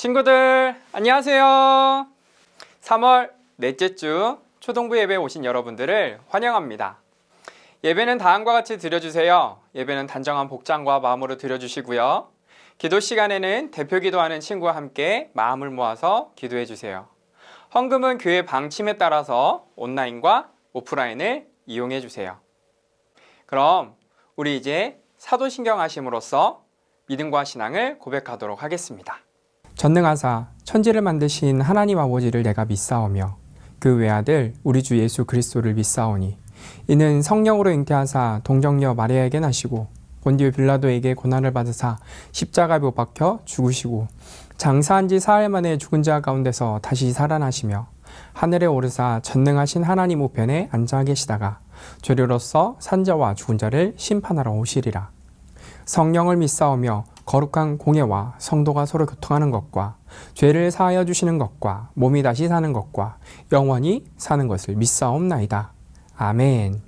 친구들 안녕하세요. 3월 넷째 주 초등부 예배에 오신 여러분들을 환영합니다. 예배는 다음과 같이 드려주세요. 예배는 단정한 복장과 마음으로 드려주시고요. 기도 시간에는 대표 기도하는 친구와 함께 마음을 모아서 기도해 주세요. 헌금은 교회 방침에 따라서 온라인과 오프라인을 이용해 주세요. 그럼 우리 이제 사도신경 하심으로써 믿음과 신앙을 고백하도록 하겠습니다. 전능하사 천지를 만드신 하나님 아버지를 내가 믿사오며 그 외아들 우리 주 예수 그리스도를 믿사오니 이는 성령으로 잉태하사 동정녀 마리아에게 나시고 본디오 빌라도에게 고난을 받으사 십자가에 못 박혀 죽으시고 장사한 지 사흘 만에 죽은 자 가운데서 다시 살아나시며 하늘에 오르사 전능하신 하나님 우편에 앉아 계시다가 죄료로서 산자와 죽은 자를 심판하러 오시리라. 성령을 믿사오며 거룩한 공예와 성도가 서로 교통하는 것과 죄를 사하여 주시는 것과 몸이 다시 사는 것과 영원히 사는 것을 믿사옵나이다. 아멘.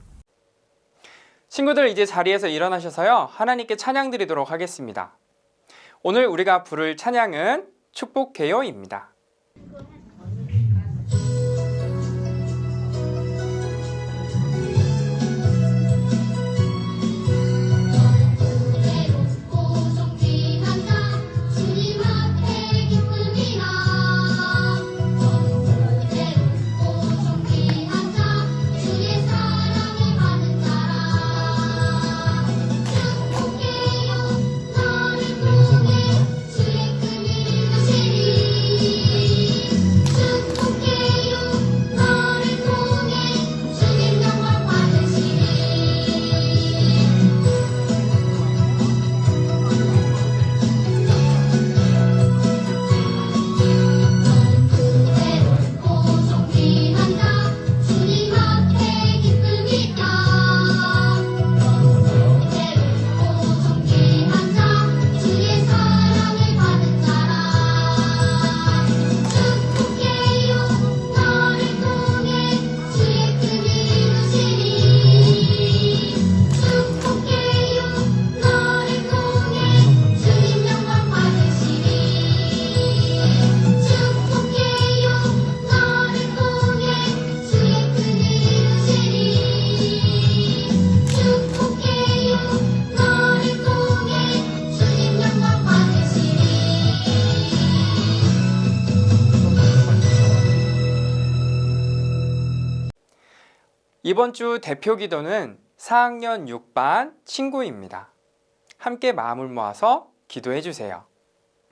친구들 이제 자리에서 일어나셔서요 하나님께 찬양 드리도록 하겠습니다. 오늘 우리가 부를 찬양은 축복해요입니다. 이번 주 대표 기도는 4학년 6반 친구입니다. 함께 마음을 모아서 기도해 주세요.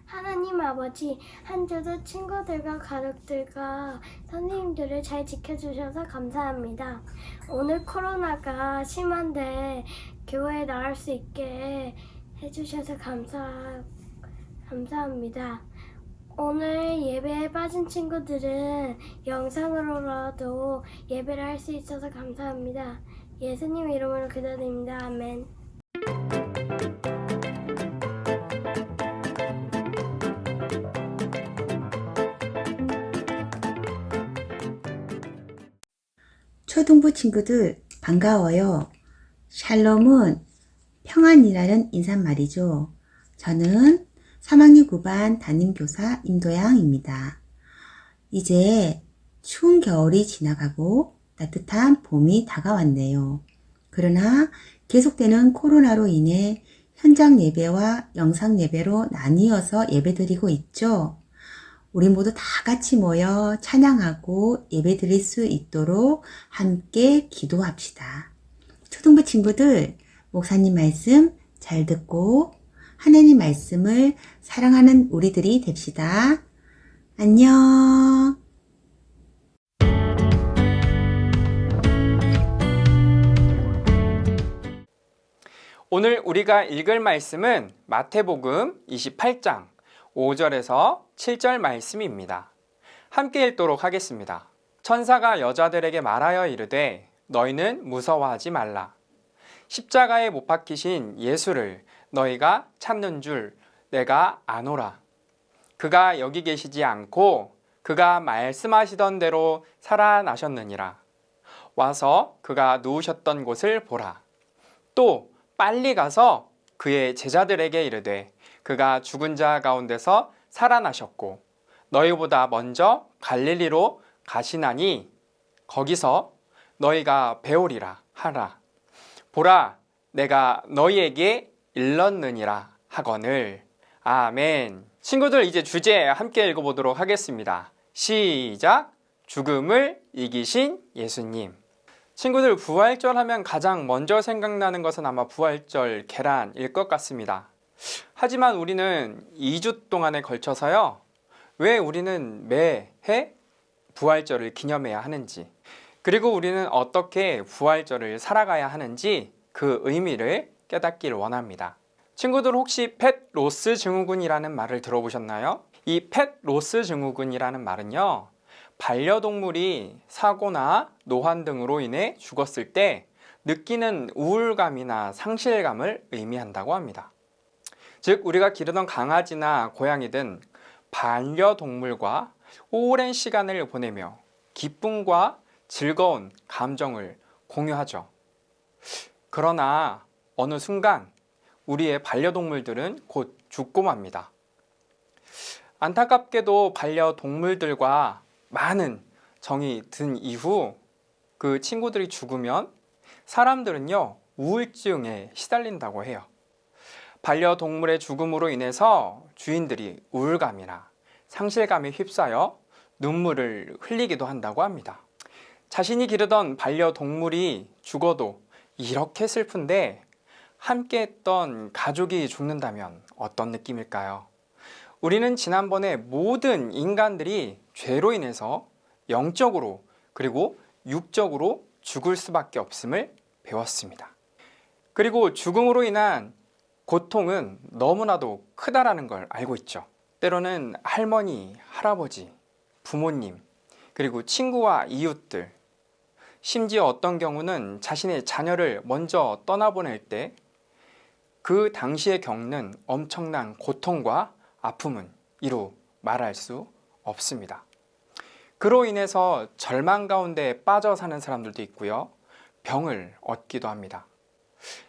하나님 아버지, 한 주도 친구들과 가족들과 선생님들을 잘 지켜주셔서 감사합니다. 오늘 코로나가 심한데 교회에 나갈 수 있게 해주셔서 감사합니다. 오늘 예배에 빠진 친구들은 영상으로라도 예배를 할 수 있어서 감사합니다. 예수님 이름으로 기도드립니다. 아멘. 초등부 친구들 반가워요. 샬롬은 평안이라는 인사말이죠. 저는 3학년 9반 담임교사 임도양입니다. 이제 추운 겨울이 지나가고 따뜻한 봄이 다가왔네요. 그러나 계속되는 코로나로 인해 현장 예배와 영상 예배로 나뉘어서 예배드리고 있죠. 우리 모두 다 같이 모여 찬양하고 예배드릴 수 있도록 함께 기도합시다. 초등부 친구들, 목사님 말씀 잘 듣고 하나님 말씀을 사랑하는 우리들이 됩시다. 안녕. 오늘 우리가 읽을 말씀은 마태복음 28장 5절에서 7절 말씀입니다. 함께 읽도록 하겠습니다. 천사가 여자들에게 말하여 이르되 너희는 무서워하지 말라. 십자가에 못 박히신 예수를 너희가 찾는 줄 내가 아노라. 그가 여기 계시지 않고 그가 말씀하시던 대로 살아나셨느니라. 와서 그가 누우셨던 곳을 보라. 또 빨리 가서 그의 제자들에게 이르되 그가 죽은 자 가운데서 살아나셨고 너희보다 먼저 갈릴리로 가시나니 거기서 너희가 배우리라 하라. 보라, 내가 너희에게 일렀느니라 하거늘. 아멘. 친구들, 이제 주제 함께 읽어보도록 하겠습니다. 시작. 죽음을 이기신 예수님. 친구들, 부활절 하면 가장 먼저 생각나는 것은 아마 부활절 계란일 것 같습니다. 하지만 우리는 2주 동안에 걸쳐서요, 왜 우리는 매해 부활절을 기념해야 하는지, 그리고 우리는 어떻게 부활절을 살아가야 하는지 그 의미를 깨닫기를 원합니다. 친구들, 혹시 펫 로스 증후군이라는 말을 들어보셨나요? 이 펫 로스 증후군이라는 말은요, 반려동물이 사고나 노환 등으로 인해 죽었을 때 느끼는 우울감이나 상실감을 의미한다고 합니다. 즉, 우리가 기르던 강아지나 고양이든 반려동물과 오랜 시간을 보내며 기쁨과 즐거운 감정을 공유하죠. 그러나 어느 순간 우리의 반려동물들은 곧 죽고 맙니다. 안타깝게도 반려동물들과 많은 정이 든 이후 그 친구들이 죽으면 사람들은요, 우울증에 시달린다고 해요. 반려동물의 죽음으로 인해서 주인들이 우울감이나 상실감에 휩싸여 눈물을 흘리기도 한다고 합니다. 자신이 기르던 반려동물이 죽어도 이렇게 슬픈데 함께 했던 가족이 죽는다면 어떤 느낌일까요? 우리는 지난번에 모든 인간들이 죄로 인해서 영적으로 그리고 육적으로 죽을 수밖에 없음을 배웠습니다. 그리고 죽음으로 인한 고통은 너무나도 크다라는 걸 알고 있죠. 때로는 할머니, 할아버지, 부모님, 그리고 친구와 이웃들, 심지어 어떤 경우는 자신의 자녀를 먼저 떠나보낼 때 그 당시에 겪는 엄청난 고통과 아픔은 이루 말할 수 없습니다. 그로 인해서 절망 가운데 빠져 사는 사람들도 있고요, 병을 얻기도 합니다.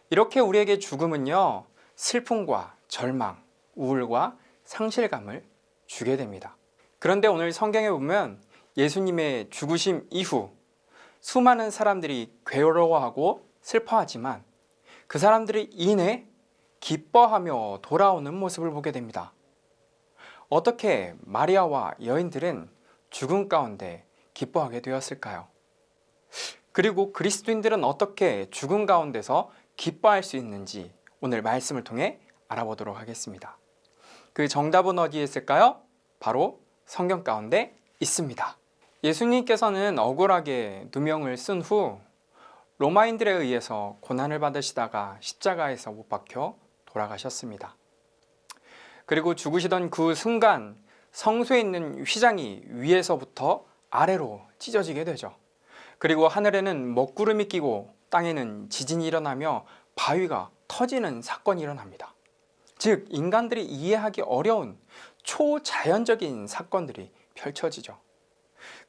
이렇게 우리에게 죽음은요, 슬픔과 절망, 우울과 상실감을 주게 됩니다. 그런데 오늘 성경에 보면 예수님의 죽으심 이후 수많은 사람들이 괴로워하고 슬퍼하지만 그 사람들이 이내 기뻐하며 돌아오는 모습을 보게 됩니다. 어떻게 마리아와 여인들은 죽음 가운데 기뻐하게 되었을까요? 그리고 그리스도인들은 어떻게 죽음 가운데서 기뻐할 수 있는지 오늘 말씀을 통해 알아보도록 하겠습니다. 그 정답은 어디에 있을까요? 바로 성경 가운데 있습니다. 예수님께서는 억울하게 누명을 쓴 후 로마인들에 의해서 고난을 받으시다가 십자가에서 못 박혀 돌아가셨습니다. 그리고 죽으시던 그 순간 성소에 있는 휘장이 위에서부터 아래로 찢어지게 되죠. 그리고 하늘에는 먹구름이 끼고 땅에는 지진이 일어나며 바위가 터지는 사건이 일어납니다. 즉, 인간들이 이해하기 어려운 초자연적인 사건들이 펼쳐지죠.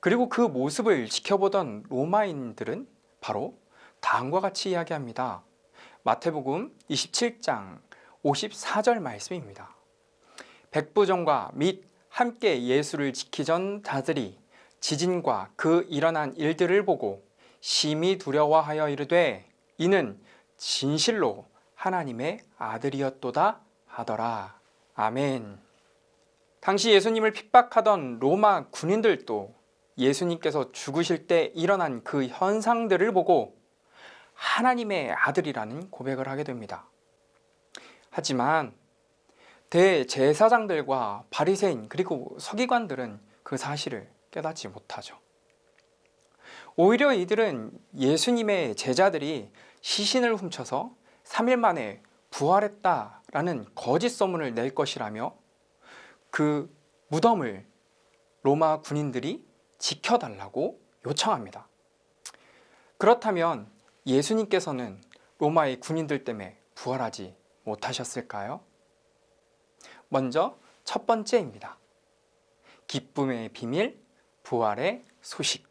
그리고 그 모습을 지켜보던 로마인들은 바로 다음과 같이 이야기합니다. 마태복음 27장 54절 말씀입니다. 백부종과 및 함께 예수를 지키던 자들이 지진과 그 일어난 일들을 보고 심히 두려워하여 이르되 이는 진실로 하나님의 아들이었도다 하더라. 아멘. 당시 예수님을 핍박하던 로마 군인들도 예수님께서 죽으실 때 일어난 그 현상들을 보고 하나님의 아들이라는 고백을 하게 됩니다. 하지만 대제사장들과 바리새인 그리고 서기관들은 그 사실을 깨닫지 못하죠. 오히려 이들은 예수님의 제자들이 시신을 훔쳐서 3일 만에 부활했다라는 거짓 소문을 낼 것이라며 그 무덤을 로마 군인들이 지켜달라고 요청합니다. 그렇다면 예수님께서는 로마의 군인들 때문에 부활하지 못하셨을까요? 먼저 첫 번째입니다. 기쁨의 비밀, 부활의 소식.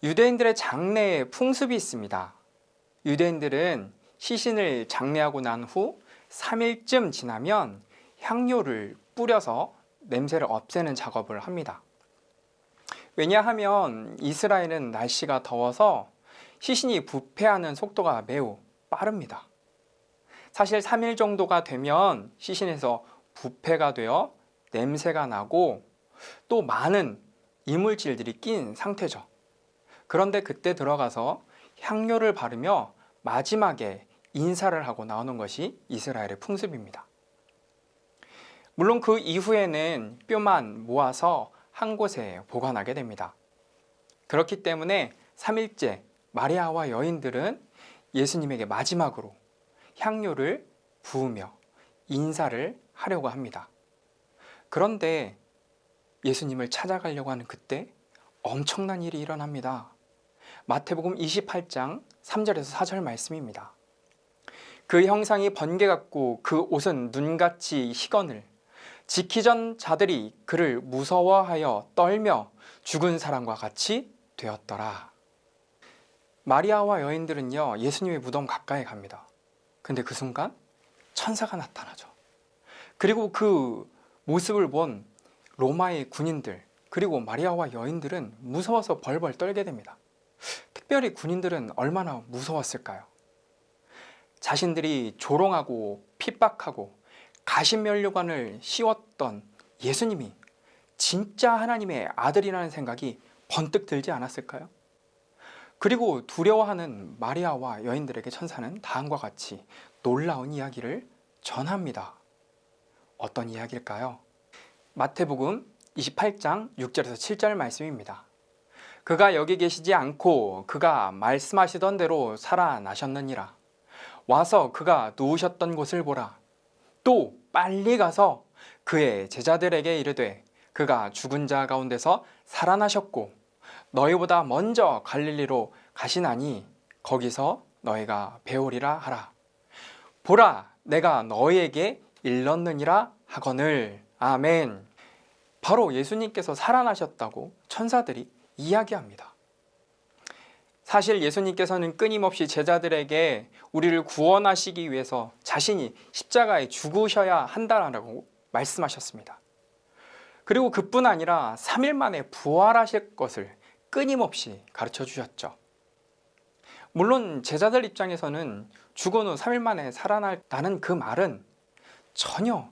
유대인들의 장례에 풍습이 있습니다. 유대인들은 시신을 장례하고 난 후 3일쯤 지나면 향료를 뿌려서 냄새를 없애는 작업을 합니다. 왜냐하면 이스라엘은 날씨가 더워서 시신이 부패하는 속도가 매우 빠릅니다. 사실 3일 정도가 되면 시신에서 부패가 되어 냄새가 나고 또 많은 이물질들이 낀 상태죠. 그런데 그때 들어가서 향료를 바르며 마지막에 인사를 하고 나오는 것이 이스라엘의 풍습입니다. 물론 그 이후에는 뼈만 모아서 한 곳에 보관하게 됩니다. 그렇기 때문에 3일째 마리아와 여인들은 예수님에게 마지막으로 향료를 부으며 인사를 하려고 합니다. 그런데 예수님을 찾아가려고 하는 그때 엄청난 일이 일어납니다. 마태복음 28장 3절에서 4절 말씀입니다. 그 형상이 번개 같고 그 옷은 눈같이 희거늘 지키전 자들이 그를 무서워하여 떨며 죽은 사람과 같이 되었더라. 마리아와 여인들은요, 예수님의 무덤 가까이 갑니다. 근데 그 순간 천사가 나타나죠. 그리고 그 모습을 본 로마의 군인들 그리고 마리아와 여인들은 무서워서 벌벌 떨게 됩니다. 특별히 군인들은 얼마나 무서웠을까요? 자신들이 조롱하고 핍박하고 가시면류관을 씌웠던 예수님이 진짜 하나님의 아들이라는 생각이 번뜩 들지 않았을까요? 그리고 두려워하는 마리아와 여인들에게 천사는 다음과 같이 놀라운 이야기를 전합니다. 어떤 이야기일까요? 마태복음 28장 6절에서 7절 말씀입니다. 그가 여기 계시지 않고 그가 말씀하시던 대로 살아나셨느니라. 와서 그가 누우셨던 곳을 보라. 또 빨리 가서 그의 제자들에게 이르되 그가 죽은 자 가운데서 살아나셨고 너희보다 먼저 갈릴리로 가시나니 거기서 너희가 배우리라 하라. 보라, 내가 너희에게 일렀느니라 하거늘. 아멘. 바로 예수님께서 살아나셨다고 천사들이 이야기합니다. 사실 예수님께서는 끊임없이 제자들에게 우리를 구원하시기 위해서 자신이 십자가에 죽으셔야 한다라고 말씀하셨습니다. 그리고 그뿐 아니라 3일 만에 부활하실 것을 끊임없이 가르쳐 주셨죠. 물론 제자들 입장에서는 죽은 후 3일 만에 살아난다는 그 말은 전혀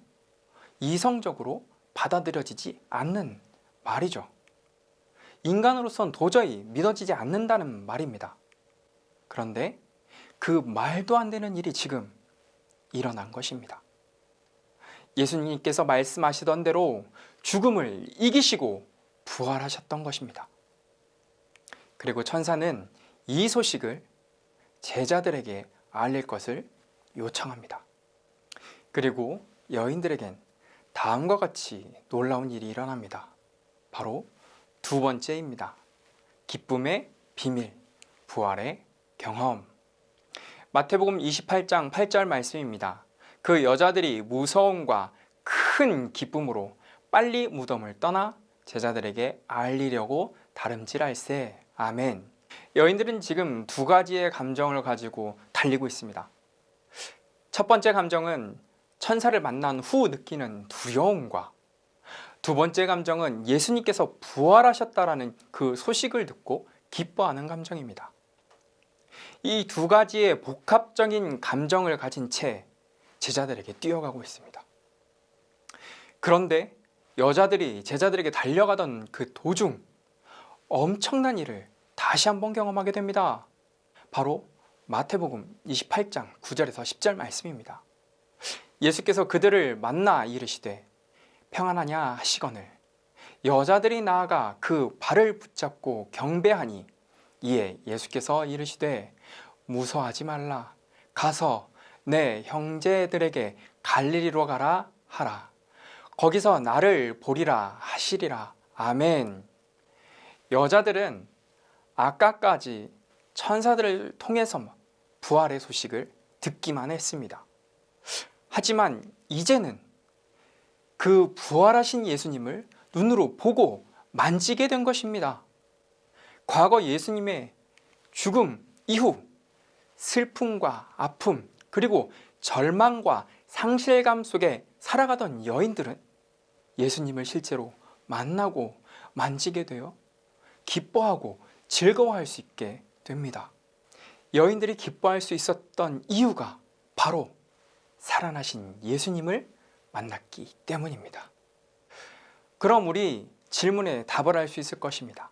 이성적으로 받아들여지지 않는 말이죠. 인간으로선 도저히 믿어지지 않는다는 말입니다. 그런데 그 말도 안 되는 일이 지금 일어난 것입니다. 예수님께서 말씀하시던 대로 죽음을 이기시고 부활하셨던 것입니다. 그리고 천사는 이 소식을 제자들에게 알릴 것을 요청합니다. 그리고 여인들에겐 다음과 같이 놀라운 일이 일어납니다. 바로 두 번째입니다. 기쁨의 비밀, 부활의 경험. 마태복음 28장 8절 말씀입니다. 그 여자들이 무서움과 큰 기쁨으로 빨리 무덤을 떠나 제자들에게 알리려고 다름질할세. 아멘. 여인들은 지금 두 가지의 감정을 가지고 달리고 있습니다. 첫 번째 감정은 천사를 만난 후 느끼는 두려움과 두 번째 감정은 예수님께서 부활하셨다라는 그 소식을 듣고 기뻐하는 감정입니다. 이 두 가지의 복합적인 감정을 가진 채 제자들에게 뛰어가고 있습니다. 그런데 여자들이 제자들에게 달려가던 그 도중 엄청난 일을 다시 한번 경험하게 됩니다. 바로 마태복음 28장 9절에서 10절 말씀입니다. 예수께서 그들을 만나 이르시되 평안하냐 하시거늘 여자들이 나아가 그 발을 붙잡고 경배하니 이에 예수께서 이르시되 무서워하지 말라 가서 내 형제들에게 갈릴리로 가라 하라 거기서 나를 보리라 하시리라. 아멘. 여자들은 아까까지 천사들을 통해서 부활의 소식을 듣기만 했습니다. 하지만 이제는 그 부활하신 예수님을 눈으로 보고 만지게 된 것입니다. 과거 예수님의 죽음 이후 슬픔과 아픔 그리고 절망과 상실감 속에 살아가던 여인들은 예수님을 실제로 만나고 만지게 되어 기뻐하고 즐거워할 수 있게 됩니다. 여인들이 기뻐할 수 있었던 이유가 바로 살아나신 예수님을 만났기 때문입니다. 그럼 우리 질문에 답을 할 수 있을 것입니다.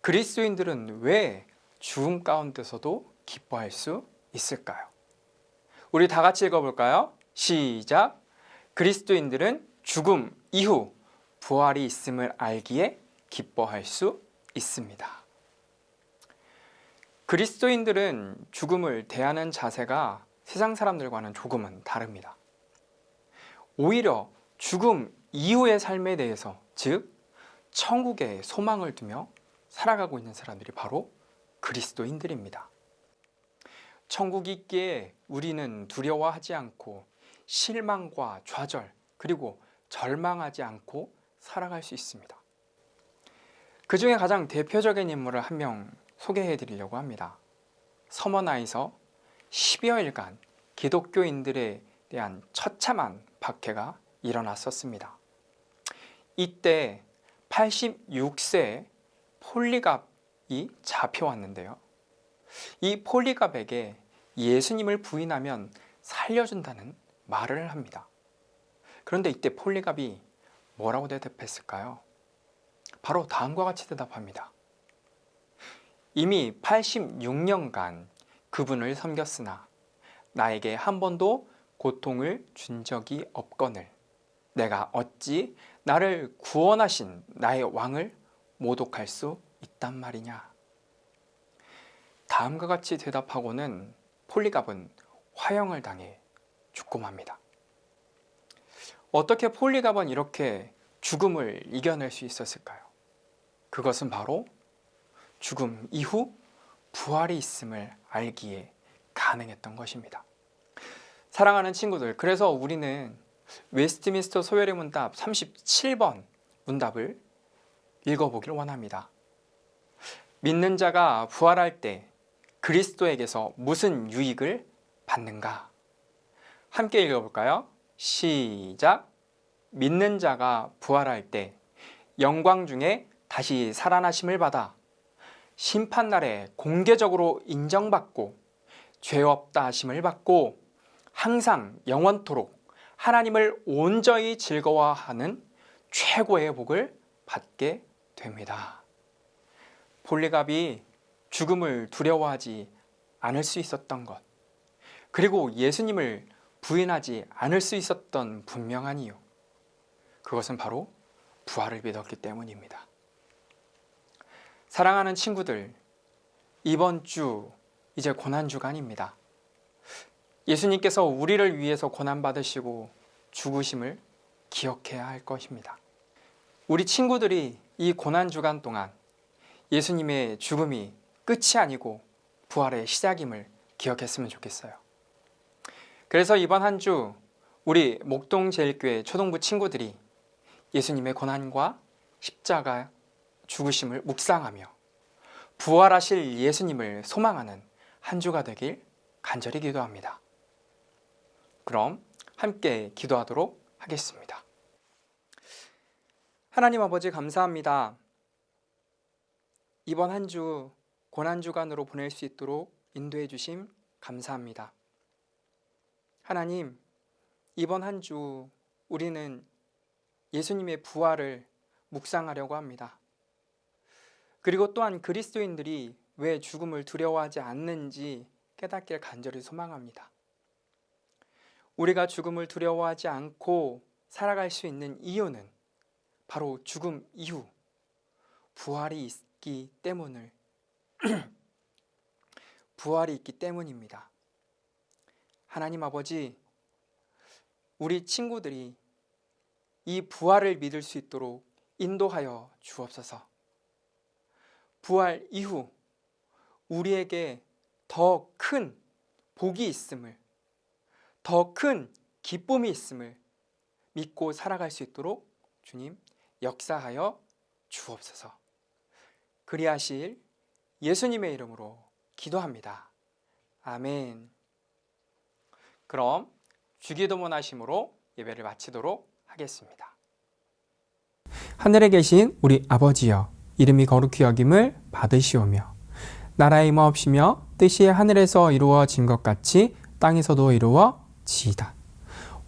그리스도인들은 왜 죽음 가운데서도 기뻐할 수 있을까요? 우리 다 같이 읽어볼까요? 시작! 그리스도인들은 죽음 이후 부활이 있음을 알기에 기뻐할 수 있습니다. 그리스도인들은 죽음을 대하는 자세가 세상 사람들과는 조금은 다릅니다. 오히려 죽음 이후의 삶에 대해서, 즉 천국에 소망을 두며 살아가고 있는 사람들이 바로 그리스도인들입니다. 천국이 있기에 우리는 두려워하지 않고 실망과 좌절 그리고 절망하지 않고 살아갈 수 있습니다. 그 중에 가장 대표적인 인물을 한 명 소개해 드리려고 합니다. 서머나에서 10여일간 기독교인들에 대한 처참한 박해가 일어났었습니다. 이때 86세 폴리갑이 잡혀왔는데요. 이 폴리갑에게 예수님을 부인하면 살려준다는 말을 합니다. 그런데 이때 폴리갑이 뭐라고 대답했을까요? 바로 다음과 같이 대답합니다. 이미 86년간 그분을 섬겼으나 나에게 한 번도 고통을 준 적이 없거늘 내가 어찌 나를 구원하신 나의 왕을 모독할 수 있단 말이냐. 다음과 같이 대답하고는 폴리갑은 화형을 당해 죽고 맙니다. 어떻게 폴리갑은 이렇게 죽음을 이겨낼 수 있었을까요? 그것은 바로 죽음 이후 부활이 있음을 알기에 가능했던 것입니다. 사랑하는 친구들, 그래서 우리는 웨스트민스터 소열의 문답 37번 문답을 읽어보길 원합니다. 믿는 자가 부활할 때 그리스도에게서 무슨 유익을 받는가? 함께 읽어볼까요? 시작! 믿는 자가 부활할 때 영광 중에 다시 살아나심을 받아 심판날에 공개적으로 인정받고 죄 없다 하심을 받고 항상 영원토록 하나님을 온전히 즐거워하는 최고의 복을 받게 됩니다. 폴리갑이 죽음을 두려워하지 않을 수 있었던 것, 그리고 예수님을 부인하지 않을 수 있었던 분명한 이유, 그것은 바로 부활을 믿었기 때문입니다. 사랑하는 친구들, 이번 주 이제 고난주간입니다. 예수님께서 우리를 위해서 고난받으시고 죽으심을 기억해야 할 것입니다. 우리 친구들이 이 고난주간 동안 예수님의 죽음이 끝이 아니고 부활의 시작임을 기억했으면 좋겠어요. 그래서 이번 한 주 우리 목동제일교회 초동부 친구들이 예수님의 고난과 십자가 죽으심을 묵상하며 부활하실 예수님을 소망하는 한 주가 되길 간절히 기도합니다. 그럼 함께 기도하도록 하겠습니다. 하나님 아버지, 감사합니다. 이번 한 주 고난주간으로 보낼 수 있도록 인도해 주심 감사합니다. 하나님, 이번 한 주 우리는 예수님의 부활을 묵상하려고 합니다. 그리고 또한 그리스도인들이 왜 죽음을 두려워하지 않는지 깨닫길 간절히 소망합니다. 우리가 죽음을 두려워하지 않고 살아갈 수 있는 이유는 바로 죽음 이후 부활이 있기 때문입니다. 하나님 아버지, 우리 친구들이 이 부활을 믿을 수 있도록 인도하여 주옵소서. 부활 이후 우리에게 더 큰 복이 있음을, 더 큰 기쁨이 있음을 믿고 살아갈 수 있도록 주님 역사하여 주옵소서. 그리하실 예수님의 이름으로 기도합니다. 아멘. 그럼 주기도문 하심으로 예배를 마치도록 하겠습니다. 하늘에 계신 우리 아버지여, 이름이 거룩히 여김을 받으시오며 나라의 임하옵시며 뜻이 하늘에서 이루어진 것 같이 땅에서도 이루어지이다.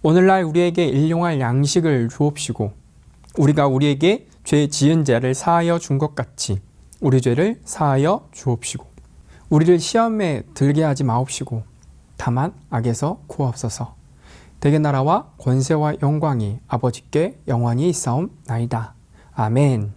오늘날 우리에게 일용할 양식을 주옵시고 우리가 우리에게 죄 지은 자를 사하여 준 것 같이 우리 죄를 사하여 주옵시고 우리를 시험에 들게 하지 마옵시고 다만 악에서 구하옵소서. 대개 나라와 권세와 영광이 아버지께 영원히 있사옵나이다. 아멘.